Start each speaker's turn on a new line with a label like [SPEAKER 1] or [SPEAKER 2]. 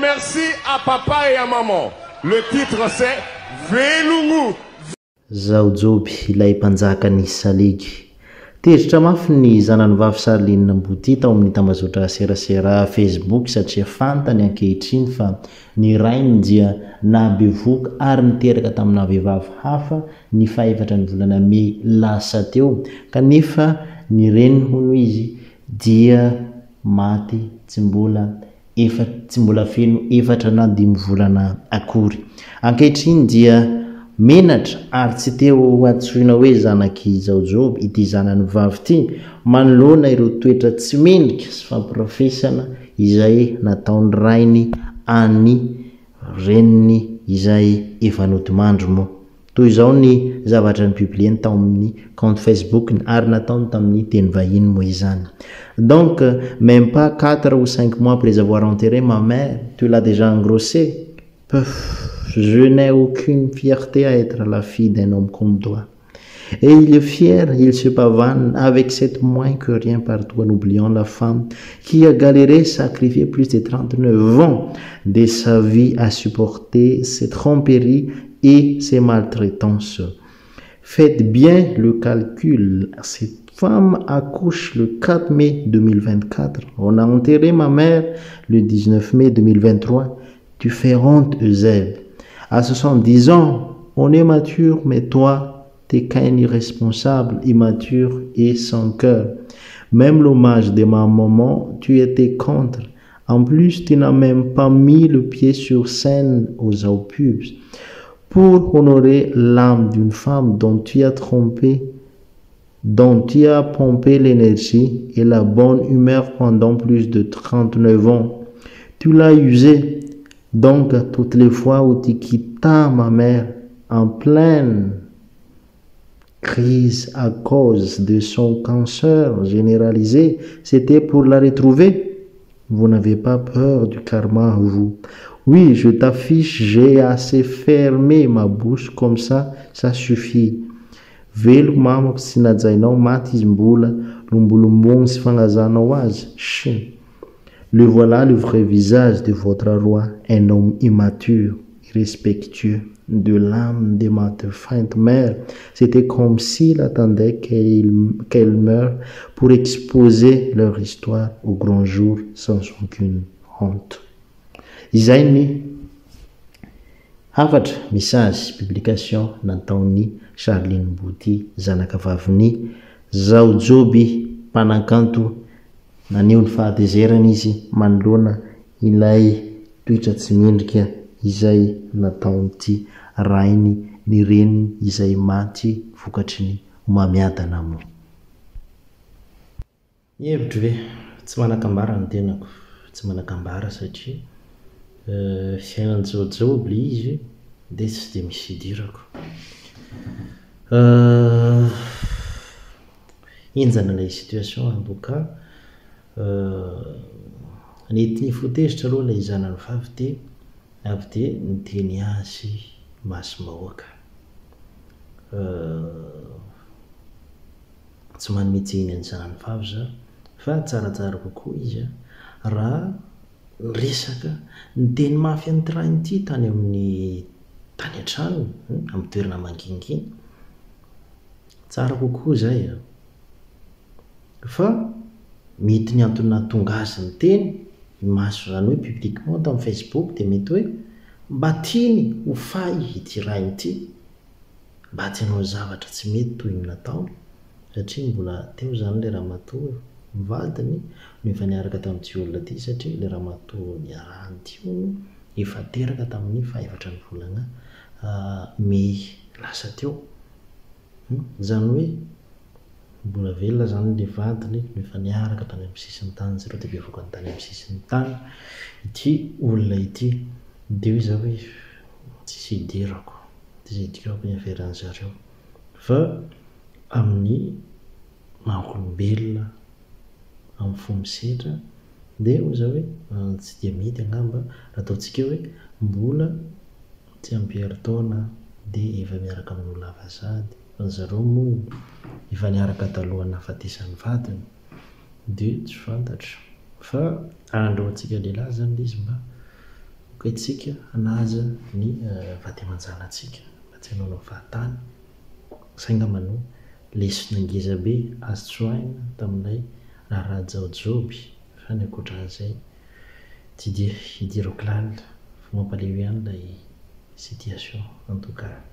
[SPEAKER 1] merci à papa et à maman. Le titre c'est Velungu.
[SPEAKER 2] Zao joby ilay mpanjaka ny saligy tezitra mafy ny zanany vavy Sarlinina Mboty tao amin'ny tambazotra serasera Facebook satria fantany ankehitriny fa ny rainy dia nabevoka ary niteraka tamina vehivavy hafa ny faefatra ny volana Mey lasa teo kanefa ny reniny hono izy dia maty tsy mbola feno efatra na 5 volana akory. Ankehitriny dia menatra ary tsy teo antsoina hoe zanaky Zao joby ity zanany vavy ity manoloana ireo toetra tsy mendrika sy fampiprofesana izay nataony rainy any reniny izay efa notimandro moa. Toy izao ny zavatra ny publieny tao amin'ny compte Facebook ary nataony tamin'ny teny vahiny moa izany. Donc même pas 4 ou 5 mois après avoir enterré ma mère, tu l'as déjà engrossé. Je n'ai aucune fierté à être la fille d'un homme comme toi. Et il est fier, il se pavane avec cette moins que rien partout en oubliant la femme qui a galéré, sacrifié plus de 39 ans de sa vie à supporter ses tromperies et ses maltraitances. Faites bien le calcul. Cette femme accouche le 4 mai 2024. On a enterré ma mère le 19 mai 2023. Tu fais honte, Eusèbe. À 70 ans, on est mature, mais toi, t'es qu'un irresponsable, immature et sans cœur. Même l'hommage de ma maman, tu étais contre. En plus, tu n'as même pas mis le pied sur scène aux pubs. Pour honorer l'âme d'une femme dont tu as pompé l'énergie et la bonne humeur pendant plus de 39 ans. Tu l'as usé. Donc, toutes les fois où tu quittas ma mère en pleine crise à cause de son cancer généralisé, c'était pour la retrouver. Vous n'avez pas peur du karma, vous. Oui, je t'affiche, j'ai assez fermé ma bouche comme ça suffit. Velo mamako tsy najainao maty izy mbola lombolombogny sy fagnazanao azy. Le voilà le vrai visage de votre roi, un homme immature, irrespectueux de l'âme de ma défunte mère. C'était comme s'il attendait qu'elle meure pour exposer leur histoire au grand jour sans aucune honte. Izay ny hafatra message publication nataony Sarline Mboty zanaka vaviny Zao joby mpanakanto naneho ny fahatezerana izy manoloana ilay toetra tsy mendrika izay nataonyty rainy ny reniny izay maty vokatry ny mamiadana moa. Hevitry ve tsy manakambara ny tenako, tsy manakambara satria fiainany Zao joby izy dia tsy dia misy idirako. Injana ilay situation en tout cas. Nety nifotezitra aloha ilay zanany vavy ty avy dia niteny azy maso-mahoaka. Tsy manome tsiny ny zanany vavy za fa tsaratsara kokoa izy raha resaka niteny mafy an'ity rainy ity tany amin'ny tany an-trano amin'ny toerana mangingina. Tsara kokoa zay fa mety ny antony nahatonga azy ny teny maso zany hoe publiquement tamin'ny Facebook dia mety hoe mba tiany ho fay ity rainy ity, mba tsy hanao zavatra tsy mety toy ny nataony satria mbola teo zany ilay ramatoa mivadiny no efa niaraka tamin'ity olona ity satria ilay ramatoa niarahany ity hono efa teraka tamin'ny faefatra ny volana Mey lasa teo. Zany hoe mbola velona zany ilay vadiny no efa niaraka tany amin'ny sisiny tany, zareo dia bevoaka ny tany amin'ny sisiny tany ity olona ity. Dia hoe za hoe tsisy idirako, tsisy idirako ny haveran'ny zareo fa amin'ny maha-olombelona amin'ny fomisetra dia ho za hoe tsy dia mety angamba raha ataontsika hoe mbola tsy amperi-taona dia efa miaraka amin'olona hafa sady fa zareo moa efa niaraka talohan'ny nahafatesan'ny vadiny dia tsy fantatra fa andrahoantsika lehilahy zany izy mba ka itsika anaza ny vatemanjanatsika mba tsy hanao fahatany sainga mano lesona ngezabe azotsoaina taminay raharajaojoby fa ny akoatran'izay tsy dia idiroklanina fa mampaleo ihany lay situation en tout cas